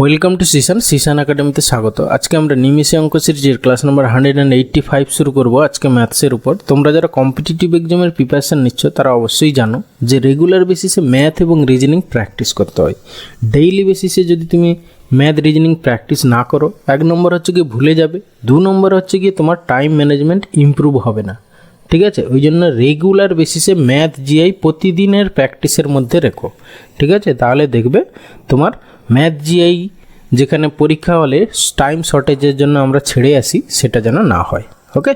Welcome to Sisan একাডেমিতে স্বাগত। আজকে আমরা নিমেষে অঙ্ক সিরিজের ক্লাস নাম্বার 185 শুরু করব আজকে ম্যাথসের উপর। তোমরা যারা কম্পিটিটিভ এক্সামের প্রিপারেশন নিচ্ছ তারা অবশ্যই জানো যে রেগুলার বেসিসে ম্যাথ এবং রিজনিং প্র্যাকটিস করতে হয়। ডেইলি বেসিসে যদি তুমি ম্যাথ রিজনিং প্র্যাকটিস না করো, এক নম্বর হচ্ছে গিয়ে ভুলে যাবে, দু নম্বর হচ্ছে গিয়ে তোমার টাইম ম্যানেজমেন্ট ইমপ্রুভ হবে না। ঠিক আছে, ওই জন্য রেগুলার বেসিসে ম্যাথ জিআই প্রতিদিনের প্র্যাকটিসের মধ্যে রেখো। ঠিক আছে, তাহলে দেখবে তোমার ম্যাথ জিআই যেখানে পরীক্ষা হলে টাইম শর্টেজের জন্য আমরা ছেড়ে আসি সেটা যেন না হয়। ওকে,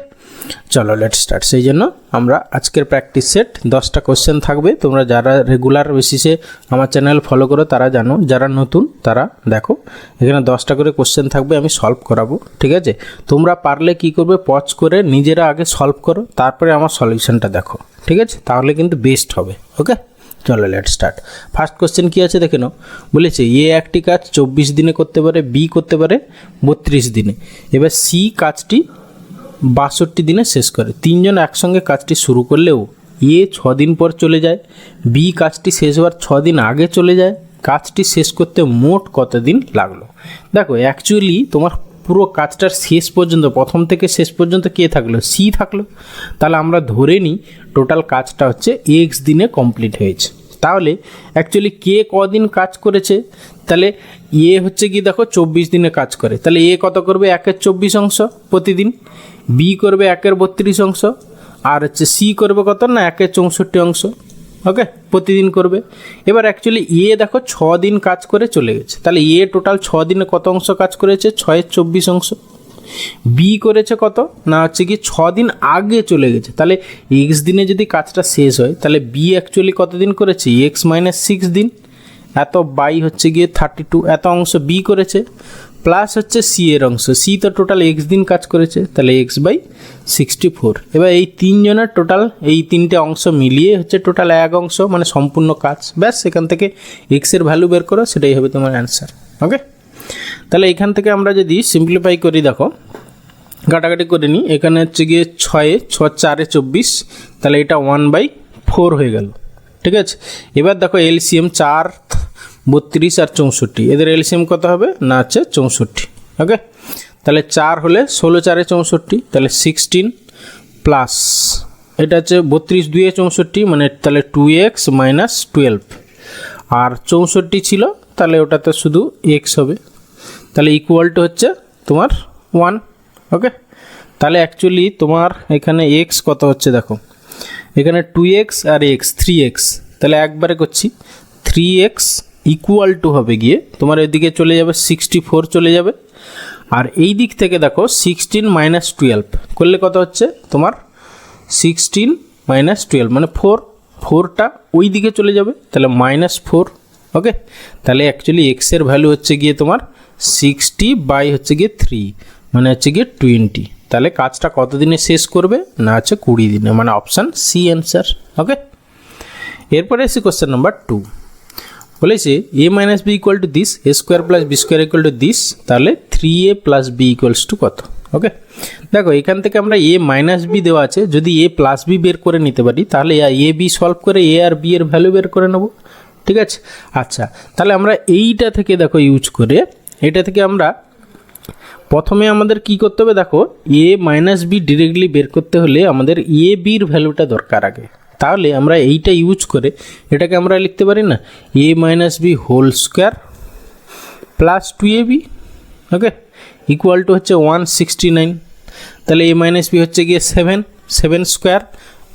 চলো লেট স্টার্ট। সেই জন্য আমরা আজকের প্র্যাকটিস সেট 10টা কোশ্চেন থাকবে। তোমরা যারা রেগুলার বেসিসে আমার চ্যানেল ফলো করো তারা জানো, যারা নতুন তারা দেখো, এখানে 10টা করে কোশ্চেন থাকবে, আমি সলভ করাবো। ঠিক আছে, তোমরা পারলে কি করবে, পজ করে নিজেরা আগে সলভ করো, তারপরে আমার সলিউশনটা দেখো। ঠিক আছে, তাহলে কিন্তু বেস্ট হবে। ওকে, চলো লেট স্টার্ট। ফার্স্ট কোশ্চেন কী আছে দেখে নাও। বলেছে এ একটি কাজ 24 দিনে করতে পারে, বি করতে পারে 32 দিনে, এবার সি কাজটি 62 দিনে শেষ করে। তিনজন একসঙ্গে কাজটি শুরু করলেও এ 6 দিন পর চলে যায়, বি কাজটি শেষ হওয়ার 6 দিন আগে চলে যায়, কাজটি শেষ করতে মোট কত দিন লাগলো? দেখো অ্যাকচুয়ালি তোমার পুরো কাজটার শেষ পর্যন্ত, প্রথম থেকে শেষ পর্যন্ত কে থাকলো? সি থাকলো। তাহলে আমরা ধরে নিই টোটাল কাজটা হচ্ছে এক্স দিনে কমপ্লিট হয়েছে। তাহলে অ্যাকচুয়ালি কে কদিন কাজ করেছে? তাহলে এ হচ্ছে কি দেখো 24 দিনে কাজ করে, তাহলে এ কত করবে? 1/24 অংশ প্রতিদিন, বি করবে 1/32 অংশ, আর হচ্ছে সি করবে কত না 1/64 অংশ। ওকে, প্রতিদিন করবে। এবার অ্যাকচুয়ালি এ দেখো 6 দিন কাজ করে চলে গেছে, তাহলে এ টোটাল 6 দিনে কত অংশ কাজ করেছে? 6/24 অংশ। বি করেছে কত না হচ্ছে কি 6 দিন আগে চলে গেছে, তাহলে এক্স দিনে যদি কাজটা শেষ হয় তাহলে বি অ্যাকচুয়ালি কত দিন করেছে? এক্স - 6 দিন, এত বাই হচ্ছে গিয়ে 32, এত অংশ বি করেছে, প্লাস হচ্ছে সি এর অংশ, সি তো টোটাল এক্স দিন কাজ করেছে, তাহলে x/64। এবার এই তিনজনের টোটাল, এই তিনটে অংশ মিলিয়ে হচ্ছে টোটাল এক অংশ, মানে সম্পূর্ণ কাজ। ব্যাস, সেখান থেকে এক্সের ভ্যালু বের করো, সেটাই হবে তোমার অ্যান্সার। ওকে, তাহলে এখান থেকে আমরা যদি সিম্পলিফাই করি, দেখো কাটাকাটি করে নিই, এখানে হচ্ছে গিয়ে 6 4 24, তাহলে এটা 1/4 হয়ে গেল। ঠিক আছে, এবার দেখো এলসিএম 4 32 আর 64, এদের এলসিএম কত হবে না হচ্ছে 64। ওকে, তাহলে 4 হলে 16 4 64, তাহলে 16 প্লাস এটা হচ্ছে 32 2 64, মানে তাহলে 2x - 12, আর 64 ছিল তাহলে ওটাতে শুধু x হবে, তাহলে ইকুয়াল টু হচ্ছে তোমার 1। ওকে, তাহলে অ্যাকচুয়ালি তোমার এখানে x কত হচ্ছে দেখো, এখানে 2x আর x 3x, তাহলে একবারে করছি 3x ইকুয়াল টু হবে গিয়ে তোমার এদিকে চলে যাবে 64 চলে যাবে, আর এই দিক থেকে দেখো 16 - 12 করলে কত হচ্ছে তোমার 16 - 12 মানে 4টা ওই দিকে চলে যাবে, তাহলে -4। ওকে, তাহলে অ্যাকচুয়ালি এক্সের ভ্যালু হচ্ছে গিয়ে তোমার 60 বাই হচ্ছে গিয়ে 3, মানে হচ্ছে গিয়ে 20। তাহলে কাজটা কত দিনে শেষ করবে না হচ্ছে 20 দিনে, মানে অপশান সি অ্যান্সার। ওকে, এরপরে এসে কোশ্চেন নাম্বার 2। বলেছে a - b equal to this, a square plus b square equal to this, তাহলে 3a plus B equals to কত? ওকে, দেখো এখান থেকে আমরা a - b দেওয়া আছে, যদি a প্লাস বি বের করে নিতে পারি তাহলে a b সলভ করে a আর b এর ভ্যালু বের করে নেব। ঠিক আছে, আচ্ছা তাহলে আমরা এইটা থেকে দেখো ইউজ করে, এটা থেকে আমরা প্রথমে আমাদের কি করতে হবে, দেখো a - b ডিরেক্টলি বের করতে হলে আমাদের a bর ভ্যালুটা দরকার আগে, তাহলে আমরা এইটা ইউজ করে এটাকে আমরা লিখতে পারি না a - b whole square plus 2ab। Okay, equal to হচ্ছে 169, তাহলে a - b হচ্ছে গিয়ে 7 স্কোয়ার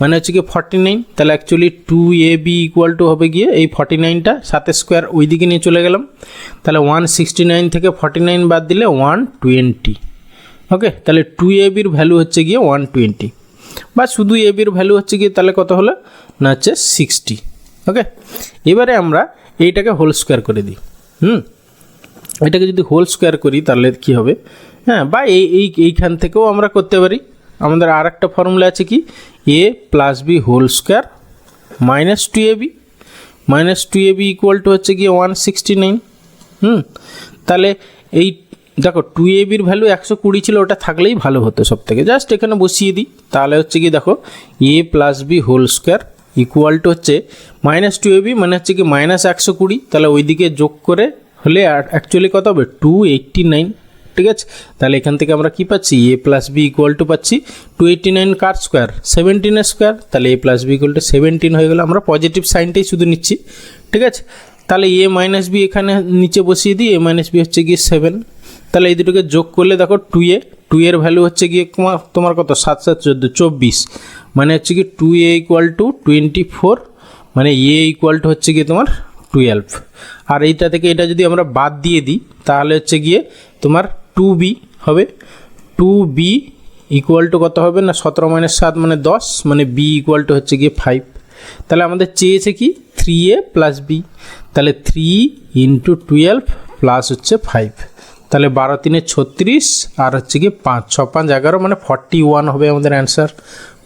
মানে হচ্ছে গিয়ে 49, তাহলে অ্যাকচুয়ালি 2ab ইকুয়াল টু হবে গিয়ে এই 49টা 7 স্কোয়ার ওই দিকে নিয়ে চলে গেলাম, তাহলে 169 থেকে 49 বাদ দিলে 120। ওকে, তাহলে 2abর ভ্যালু হচ্ছে গিয়ে 120, বা শুধু এবির ভ্যালু হচ্ছে গিয়ে তাহলে কত হলো না হচ্ছে 60। ওকে, এবারে আমরা এইটাকে হোল স্কোয়ার করে দিই। এটাকে যদি হোল স্কোয়ার করি তাহলে কি হবে, হ্যাঁ, বা এইখান থেকেও আমরা করতে পারি। আমাদের আর একটা ফর্মুলা আছে কি, a plus b whole square -2ab equal to হচ্ছে গিয়ে 169। তাহলে এই দেখো 2abর ভ্যালু 120 ছিল, ওটা থাকলেই ভালো হতো সব থেকে, জাস্ট এখানে বসিয়ে দিই, তাহলে হচ্ছে কি দেখো a plus b whole square equal to হচ্ছে -2ab মানে হচ্ছে কি -120, তাহলে ওইদিকে যোগ করে হলে অ্যাকচুয়ালি কত হবে 289, ঠিক আছে। তাহলে এখান থেকে আমরা কি পাচ্ছি, a plus b equal to পাচ্ছি 289 কার স্কোয়ার 17 স্কোয়ার, তাহলে a plus b equal to 17 হয়ে গেল। আমরা পজিটিভ সাইনটাই শুধু নিচ্ছি, ঠিক আছে। তাহলে a মাইনাস বি এখানে নিচে বসিয়ে দিই, a মাইনাস বি হচ্ছে গিয়ে 7, তাহলে এই দুটোকে যোগ করলে দেখো 2 এর ভ্যালু হচ্ছে গিয়ে তোমার কত 7 7 14 24, মানে হচ্ছে কি 2a ইকুয়াল টু 24, মানে a ইকুয়াল টু হচ্ছে গিয়ে তোমার 12। আর এইটা থেকে এটা যদি আমরা বাদ দিয়ে দিই তাহলে হচ্ছে গিয়ে তোমার 2b হবে, 2b ইকুয়াল টু কত হবে না 17 মাইনাস 7 মানে 10, মানে b ইকুয়াল টু হচ্ছে গিয়ে 5। তাহলে আমাদের চেয়েছে কি 3a প্লাস b, তাহলে 3 ইন্টু 12 প্লাস হচ্ছে 5, তাহলে 12 3 36 আর হচ্ছে গিয়ে 5 6 5 11 মানে 41 হবে আমাদের অ্যান্সার,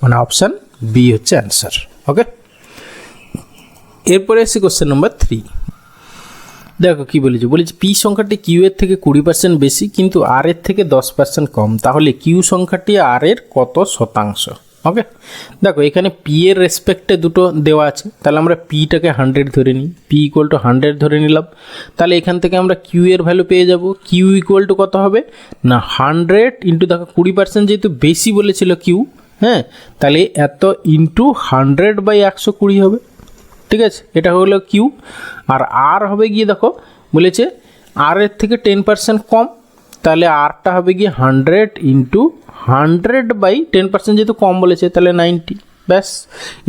মানে অপশান বি হচ্ছে অ্যান্সার। ওকে, এরপরে এসে কোশ্চেন নাম্বার 3। দেখো কি বলেছে, পি সংখ্যাটি কিউ এর থেকে 20% বেশি কিন্তু আর এর থেকে 10% কম, তাহলে কিউ সংখ্যাটি আর এর কত শতাংশ। ওকে, দেখো এখানে পি এর রেসপেক্টে দুটো দেওয়া আছে, তাহলে আমরা পিটাকে 100 ধরে নিই, পি ইকুয়াল টু 100 ধরে নিলাম। তাহলে এখান থেকে আমরা কিউ এর ভ্যালু পেয়ে যাব, কিউ ইকুয়াল টু কত হবে না 100 ইন্টু দেখো 20% যেহেতু বেশি বলেছিল কিউ, হ্যাঁ, তাহলে এত ইন্টু 100/120 হবে, ঠিক আছে। এটা হলো কিউ। আর হবে গিয়ে দেখো বলেছে আর এর থেকে 10% কম, তাহলে আরটা হবে গিয়ে 100 ইন্টু 100/10% যেহেতু কম বলেছে তাহলে 90, ব্যাস।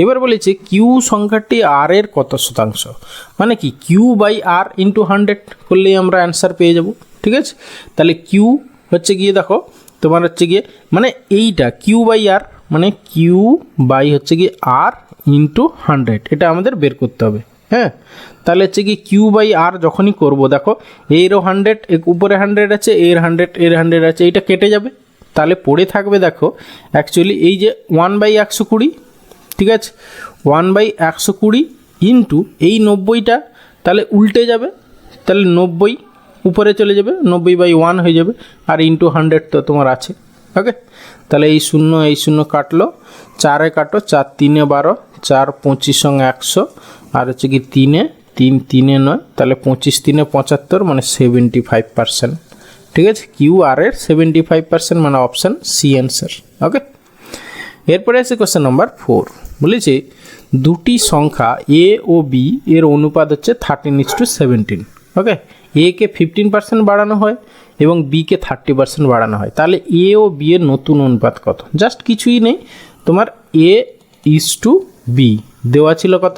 এবার বলেছে কিউ সংখ্যাটি আর এর কত শতাংশ, মানে কি কিউ বাই আর ইন্টু 100 করলেই আমরা অ্যান্সার পেয়ে যাব, ঠিক আছে। তাহলে কিউ হচ্ছে গিয়ে দেখো তোমার হচ্ছে গিয়ে মানে এইটা কিউ বাই আর, মানে কিউ বাই হচ্ছে গিয়ে আর ইন্টু 100, এটা আমাদের বের করতে হবে, হ্যাঁ। তাহলে হচ্ছে কি কিউ বাই আর যখনই করব দেখো এরও 100 উপরে 100 আছে, এর 100 আছে, এইটা কেটে যাবে, তাহলে পড়ে থাকবে দেখো অ্যাকচুয়ালি এই যে 1/120, ঠিক আছে, 1/120 ইন্টু এই 90টা, তাহলে উল্টে যাবে, তাহলে 90 উপরে চলে যাবে, 90/1 হয়ে যাবে, আর ইন্টু 100 তো তোমার আছে। ওকে, তাহলে এই শূন্য কাটলো, 4 কাটো, 4 3 12, 4 25 সঙ্গে 100, আর হচ্ছে কি 3 3 9, তাহলে 25 3 75 মানে 75%, ঠিক আছে। কিউ আর এর 75% মানে অপশান সি অ্যান্সার। ওকে, এরপরে আছে কোশ্চেন নাম্বার 4, বলেছে দুটি সংখ্যা এ ও বি এর অনুপাত হচ্ছে 13:17। ওকে, এ কে 15% বাড়ানো হয় এবং বি কে 30% বাড়ানো হয়, তাহলে এ ও বি এর নতুন অনুপাত কত। জাস্ট কিছুই নেই, তোমার a:b দেওয়া ছিল কত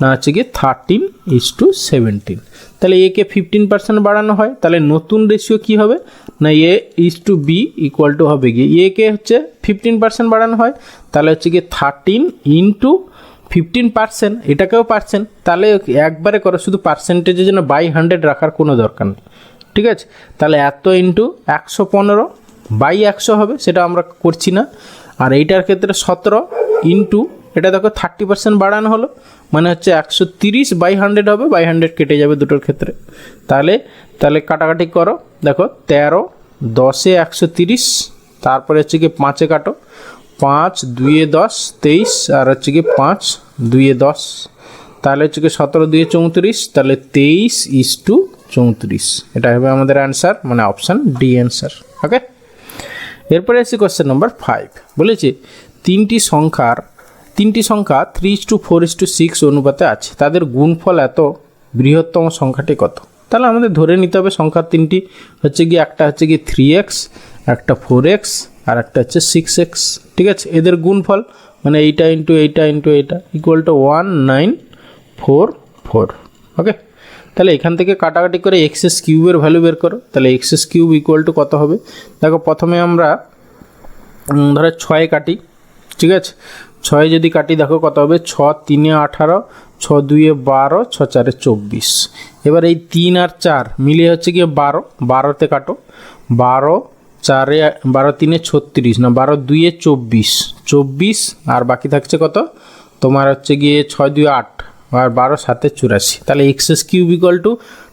না হচ্ছে গিয়ে 13:17, তাহলে এ কে 15% বাড়ানো হয়, তাহলে নতুন রেশিও কি হবে না a:b ইকুয়াল টু হবে গিয়ে এ কে হচ্ছে 15% বাড়ানো হয়, তাহলে হচ্ছে গিয়ে 13 ইন্টু 15%, এটাকেও পার্সেন্ট, তাহলে একবারে করো, শুধু পার্সেন্টেজের জন্য বাই 100 রাখার কোনো দরকার নেই, ঠিক আছে। তাহলে এত ইন্টু 115/100 হবে, সেটা আমরা করছি না। আর এইটার ক্ষেত্রে 17 ইন্টু এটা দেখো 30% বাড়ানো হলো, মানে হচ্ছে 130/100 হবে, বাই 100 কেটে যাবে দুটোর ক্ষেত্রে। তাহলে কাটাকাটি করো, দেখো 13 10 130, তারপরে হচ্ছে কি 5 কাটো, 5 2 10 23, আর হচ্ছে কি 5 2 10, তাহলে হচ্ছে কি 17 2 34, তাহলে 23:34, এটা হবে আমাদের অ্যান্সার, মানে অপশান ডি অ্যান্সার। ওকে, এরপরে আসছি কোশ্চেন নাম্বার 5, বলেছে তিনটি সংখ্যা 3:4:6 অনুপাতে আছে, তাদের গুণফল এত, বৃহত্তম সংখ্যাটি কত। তাহলে আমাদের ধরে নিতে হবে সংখ্যা তিনটি হচ্ছে কি একটা হচ্ছে কি 3x, একটা 4x, আর একটা হচ্ছে 6x, ঠিক আছে। এদের গুণফল মানে এইটা ইন্টু এইটা ইন্টু এইটা ইকুয়াল টু 1944। ওকে, তাহলে এখান থেকে কাটাকাটি করে এক্সএস কিউবের ভ্যালু বের করো, তাহলে এক্সএস কিউব ইকুয়াল টু কত হবে। দেখো প্রথমে আমরা ধরো 6 কাটি, ঠিক আছে, 6 যদি কাটি দেখো কত হবে, 6 3 18, 6 2 12, 6 4 24। এবার এই 3 আর 4 মিলিয়ে হচ্ছে গিয়ে 12, 12তে কাটো, 12 4 12 3 36 না 12 2 24, আর বাকি থাকছে কত তোমার হচ্ছে গিয়ে 6 2 8, আর 12 7 84, তাহলে এক্সএস কিউব ইকুয়াল টু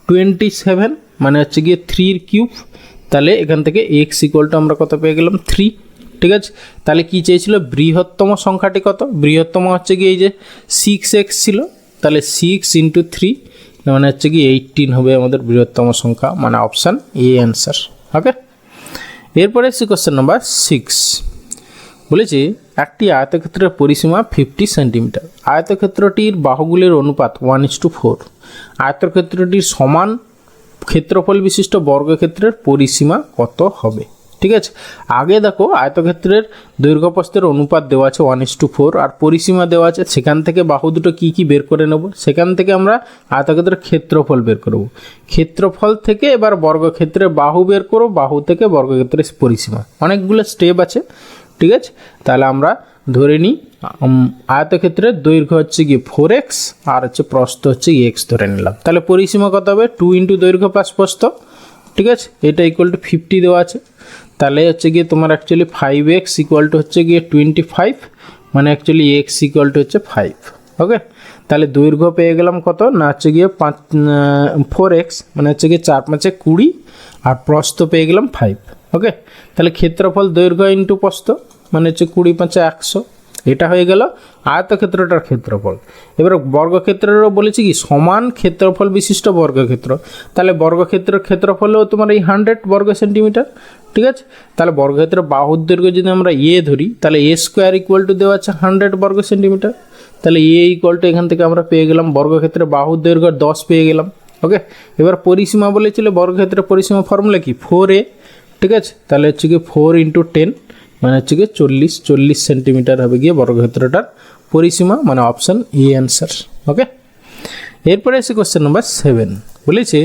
27, মানে হচ্ছে গিয়ে 3 কিউব। তাহলে এখান থেকে এক্স ইকুয়াল টু আমরা কত পেয়ে গেলাম 3, ঠিক আছে। তাহলে কি চেয়েছিল, বৃহত্তম সংখ্যাটি কত, বৃহত্তম হচ্ছে গিয়ে এই যে 6x ছিল, তাহলে 6 ইন্টু 3 মানে হচ্ছে কি 18 হবে আমাদের বৃহত্তম সংখ্যা, মানে অপশান এ অ্যান্সার। ওকে, এরপরে এসছি কোশ্চেন নাম্বার 6। বলেছি একটি আয়তক্ষেত্রের পরিসীমা 50 সেন্টিমিটার। আয়তক্ষেত্রটির বাহুগুলির অনুপাত 1:4। আয়তক্ষেত্রটির সমান ক্ষেত্রফল বিশিষ্ট বর্গক্ষেত্রের পরিসীমা কত হবে? ঠিক আছে, আগে দেখো আয়তক্ষেত্রের দৈর্ঘ্য প্রস্থের অনুপাত দেওয়া আছে 1:4 আর পরিসীমা দেওয়া আছে, সেখান থেকে বাহু দুটো কী কী বের করে নেব, সেখান থেকে আমরা আয়তক্ষেত্রের ক্ষেত্রফল বের করব। ক্ষেত্রফল থেকে এবার বর্গক্ষেত্রের বাহু বের করব, বাহু থেকে বর্গক্ষেত্রের পরিসীমা। অনেকগুলো স্টেপ আছে, ঠিক আছে। তাহলে আমরা ধরে নিই আয়তক্ষেত্রের দৈর্ঘ্য হচ্ছে গিয়ে 4x আর হচ্ছে প্রস্থ হচ্ছে x ধরে নিলাম। তাহলে পরিসীমা কত হবে? 2 × দৈর্ঘ্য প্লাস প্রস্থ, ঠিক আছে। এটা ইকুয়াল টু 50 দেওয়া আছে। তাহলে হচ্ছে গিয়ে তোমার অ্যাকচুয়ালি 5x ইকুয়াল টু হচ্ছে গিয়ে 25, মানে অ্যাকচুয়ালি x ইকুয়াল টু হচ্ছে 5। ওকে, তাহলে দৈর্ঘ্য পেয়ে গেলাম কত না হচ্ছে গিয়ে 4x, মানে হচ্ছে গিয়ে 4 × 5 = 20 আর প্রস্থ পেয়ে গেলাম 5। ওকে, তাহলে ক্ষেত্রফল দৈর্ঘ্য ইন্টু প্রস্থ মানে হচ্ছে 20 × 5 = 100। এটা হয়ে গেল আয়তক্ষেত্রটার ক্ষেত্রফল। এবার বর্গক্ষেত্রেরও বলেছি কি সমান ক্ষেত্রফল বিশিষ্ট বর্গক্ষেত্র। তাহলে বর্গক্ষেত্রের ক্ষেত্রফলও তোমার এই 100 বর্গ সেন্টিমিটার, ঠিক আছে। তাহলে বর্গক্ষেত্রের বাহুর দৈর্ঘ্য যদি আমরা ধরি, তাহলে a² ইকুয়াল টু দেওয়া আছে 100 বর্গ সেন্টিমিটার। তাহলে a ইকুয়াল টু এখান থেকে আমরা পেয়ে গেলাম বর্গক্ষেত্রের বাহুর দৈর্ঘ্য 10 পেয়ে গেলাম। ওকে, এবার পরিসীমা বলেছিল বর্গক্ষেত্রের পরিসীমা ফর্মুলা কি 4a, ঠিক আছে। তাহলে হচ্ছে কি 4 × 10 মানে হচ্ছে গিয়ে 40 সেন্টিমিটার হবে গিয়ে বর্গক্ষেত্রটার পরিসীমা, মানে অপশান এ অ্যান্সার। ওকে, এরপরে এসে কোশ্চেন নাম্বার 7। বলেছে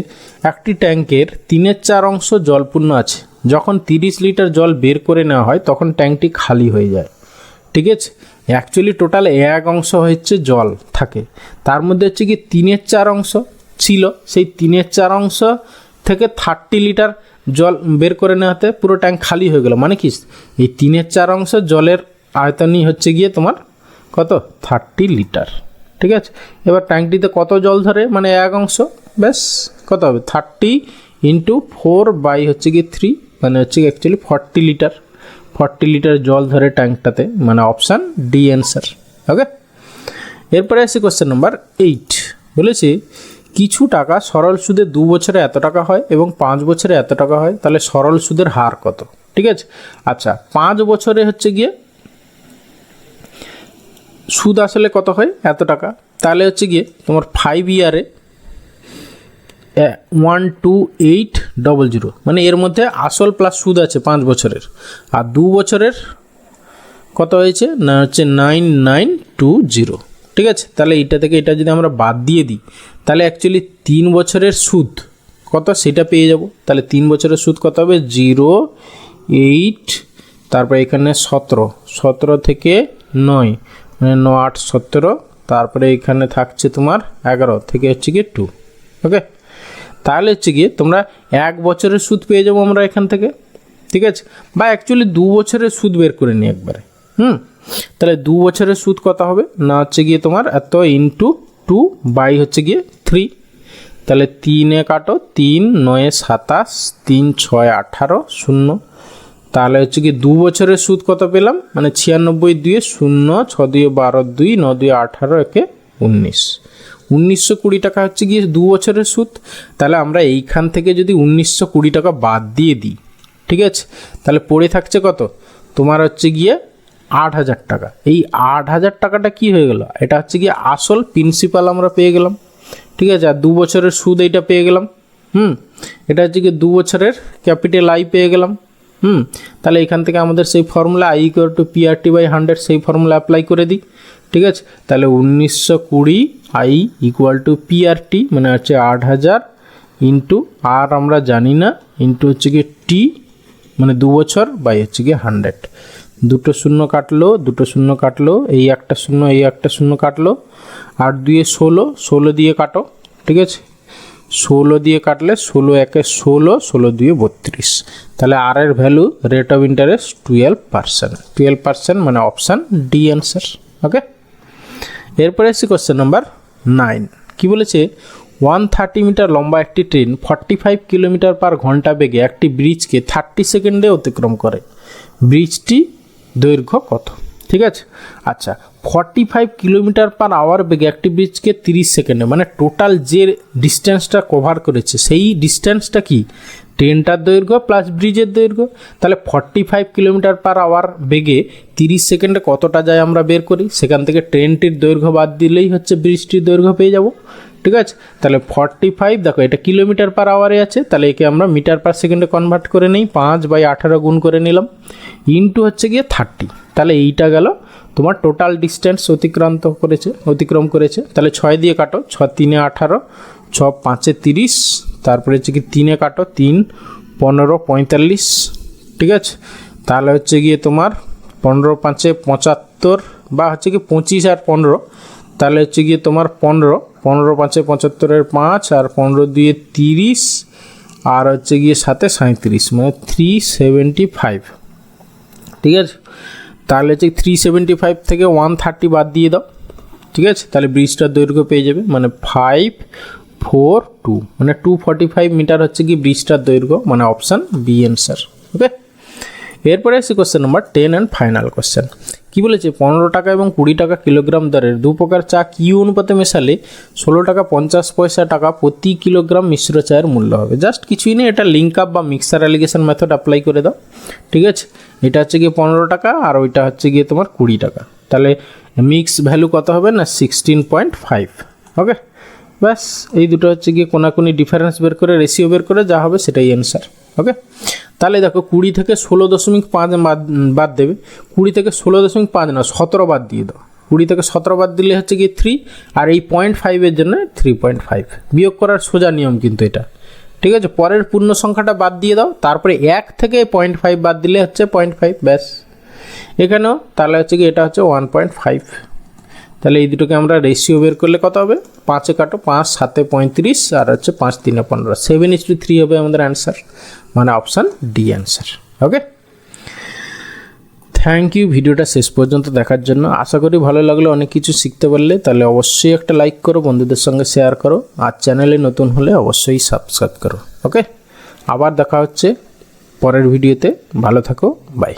একটি ট্যাঙ্কের 3/4 অংশ জলপূর্ণ আছে। যখন 30 লিটার জল বের করে নেওয়া হয় তখন ট্যাঙ্কটি খালি হয়ে যায়, ঠিক আছে। অ্যাকচুয়ালি টোটাল 1 অংশ হচ্ছে জল থাকে, তার মধ্যে হচ্ছে কি 3/4 অংশ ছিল, সেই 3/4 অংশ থেকে 30 লিটার জল বের করে নেওয়াতে পুরো ট্যাঙ্ক খালি হয়ে গেল। মানে কি এই 3/4 অংশ জলের আয়তনই হচ্ছে গিয়ে তোমার কত 30 লিটার, ঠিক আছে। এবার ট্যাঙ্কটিতে কত জল ধরে, মানে 1 অংশ, ব্যাস কত হবে 30 × 4 হচ্ছে গিয়ে 3, মানে হচ্ছে অ্যাকচুয়ালি 40 লিটার। 40 লিটার জল ধরে ট্যাঙ্কটাতে, মানে অপশান ডি অ্যান্সার। ওকে, এরপরে আসি কোশ্চেন নাম্বার 8। বলেছি কিছু টাকা সরল সুদে 2 বছরে এত টাকা হয় এবং 5 বছরে এত টাকা হয়, তাহলে সরল সুদের হার কত? ঠিক আছে, আচ্ছা 5 বছরে হচ্ছে গিয়ে সুদ আসলে কত হয় এত টাকা, তাহলে হচ্ছে গিয়ে তোমার 5 ইয়ারে 12800, মানে এর মধ্যে আসল প্লাস সুদ আছে 5 বছরের, আর 2 বছরের কত হয়েছে না হচ্ছে 9920, ঠিক আছে। তাহলে এটা থেকে এটা যদি আমরা বাদ দিয়ে দিই তাহলে অ্যাকচুয়ালি 3 বছরের সুদ কত সেটা পেয়ে যাব। তাহলে 3 বছরের সুদ কত হবে 08, তারপরে এখানে 17 থেকে 9 মানে 9 8 17, তারপরে এখানে থাকছে তোমার 11 থেকে হচ্ছে গিয়ে 2। ওকে, তাহলে হচ্ছে গিয়ে তোমরা 1 বছরের সুদ পেয়ে যাবো আমরা এখান থেকে, ঠিক আছে। বা অ্যাকচুয়ালি 2 বছরের সুদ বের করে নিই একবারে। তাহলে 2 বছরের সুদ কত হবে না হচ্ছে গিয়ে তোমার এত × 2 বাই হচ্ছে গিয়ে 3। তাহলে 3 কাটো 3 9 27 3 6 18 0। তাহলে হচ্ছে কি 2 বছরের সুদ কত পেলাম, মানে 96 2 0 6 2 12 2 9 2 18 একে 1920 টাকা হচ্ছে গিয়ে 2 বছরের সুদ। তাহলে আমরা এইখান থেকে যদি 1920 টাকা বাদ দিয়ে দিই, ঠিক আছে, তাহলে পড়ে থাকছে কত তোমার হচ্ছে গিয়ে 8000 টাকা। এই 8000 টাকাটা কি হয়ে গেল, এটা হচ্ছে গিয়ে আসল প্রিন্সিপাল আমরা পেয়ে গেলাম, ঠিক আছে। আর 2 বছরের সুদ এইটা পেয়ে গেলাম। এটা হচ্ছে গিয়ে 2 বছরের ক্যাপিটাল আই পেয়ে গেলাম। তাহলে এখান থেকে আমাদের সেই ফর্মুলা I = PRT/100 সেই ফর্মুলা অ্যাপ্লাই করে দিই, ঠিক আছে। তাহলে 1920 I = PRT মানে হচ্ছে 8000 ইন্টু আর আমরা জানি না ইন্টু হচ্ছে গিয়ে টি মানে 2 বছর বাই হচ্ছে গিয়ে 100। দুটো শূন্য কাটলো, এই একটা শূন্য এই একটা শূন্য কাটলো, 8 2 16 দিয়ে কাটো, ঠিক আছে। 16 দিয়ে কাটলে 16 1 16 16 2 32। তাহলে আর এর ভ্যালু রেট অফ ইন্টারেস্ট 12%, মানে অপশান ডি অ্যান্সার। ওকে, এরপরে আসছি কোশ্চেন নাম্বার 9। কি বলেছে 130 মিটার লম্বা একটি ট্রেন 45 কিলোমিটার/ঘন্টা বেগে একটি ব্রিজকে 30 সেকেন্ডে অতিক্রম করে। ব্রিজটি দৈর্ঘ্য কত? ঠিক আছে। আচ্ছা 45 কিলোমিটার পার আওয়ার বেগে একটি ব্রিজকে 30 সেকেন্ডে, মানে টোটাল যে ডিস্টেন্সটা কভার করেছে সেই ডিস্টেন্সটা কি, ট্রেনটার দৈর্ঘ্য প্লাস ব্রিজের দৈর্ঘ্য। তাহলে 45 কিলোমিটার পার আওয়ার বেগে 30 সেকেন্ডে কতটা যায় আমরা বের করি, সেখান থেকে ট্রেনটির দৈর্ঘ্য বাদ দিলেই হচ্ছে ব্রিজটির দৈর্ঘ্য পেয়ে যাব। ঠিক আছে, তাহলে 45, দেখো এটা কিলোমিটার পার আওয়ারে আছে, তাহলে একে আমরা মিটার পার সেকেন্ডে কনভার্ট করে নিই, 5/18 গুণ করে নিলাম, ইন্টু হচ্ছে গিয়ে 30। তাহলে এইটা গেল তোমার টোটাল ডিস্টেন্স অতিক্রম করেছে। তাহলে 6 দিয়ে কাটো, 6 3 18, 6 5 30, তারপরে হচ্ছে কি 3 কাটো, 3 15 45। ঠিক আছে, তাহলে হচ্ছে গিয়ে তোমার 15 5 75, বা হচ্ছে কি 25 আর 15, তাহলে হচ্ছে গিয়ে তোমার 15 5 75-এর 5, আর 15 2 30, আর হচ্ছে গিয়ে 7 37, মানে 375। ঠিক আছে, তাহলে হচ্ছে 375 থেকে 130 বাদ দিয়ে দাও। ঠিক আছে, তাহলে ব্রিজটার দৈর্ঘ্য পেয়ে যাবে, মানে 542, মানে 245 মিটার হচ্ছে কি ব্রিজটার দৈর্ঘ্য, মানে অপশান বি অ্যান্সার। ওকে, এরপরে আসছে question number 10 and final question. কি বলেছে, 15 টাকা এবং 20 টাকা কিলোগ্রাম দরের দু প্রকার চা কি অনুপাতে মেশালে 16 টাকা 50 পয়সা টাকা প্রতি কিলোগ্রাম মিশ্র চায়ের মূল্য হবে। জাস্ট কিছুই নেই, এটা লিঙ্ক আপ বা মিক্সার অ্যালিগেশন মেথড অ্যাপ্লাই করে দাও। ঠিক আছে, এটা হচ্ছে গিয়ে 15 টাকা আর ওইটা হচ্ছে গিয়ে তোমার 20 টাকা, তাহলে মিক্স ভ্যালু কত হবে না 16.5। ওকে, ব্যাস এই দুটো হচ্ছে গিয়ে কোনাকুনি ডিফারেন্স বের করে রেশিও বের করে যা হবে সেটাই অ্যান্সার। ওকে, তাহলে দেখো 20 থেকে 16.5 বাদ দেবে, 20 থেকে 16.5 না 17 বাদ দিয়ে দাও, 20 থেকে 17 বাদ দিলে হচ্ছে গিয়ে 3, আর এই 0.5-এর জন্য 3.5 বিয়োগ করার সোজা নিয়ম কিন্তু এটা। ঠিক আছে, পরের পূর্ণ সংখ্যাটা বাদ দিয়ে দাও, তারপরে 1 থেকে 0.5 বাদ দিলে হচ্ছে 0.5, ব্যাস এখানেও তাহলে হচ্ছে কি এটা হচ্ছে 1.5। তাহলে এই দুটোকে আমরা রেশিও বের করলে কত হবে, 5 কাটো, 5 7 35, আর হচ্ছে 5 3 15, 7:3 হবে আমাদের অ্যান্সার, মানে option D answer. Okay, thank you ভিডিওটা শেষ পর্যন্ত দেখার জন্য। আশা করি ভালো লাগলো, অনেক কিছু শিখতে পারলে। তাহলে অবশ্যই একটা লাইক করো, বন্ধুদের সঙ্গে শেয়ার করো, আর চ্যানেলে নতুন হলে অবশ্যই সাবস্ক্রাইব করো। ওকে, আবার দেখা হচ্ছে পরের ভিডিওতে, ভালো থাকো, বাই।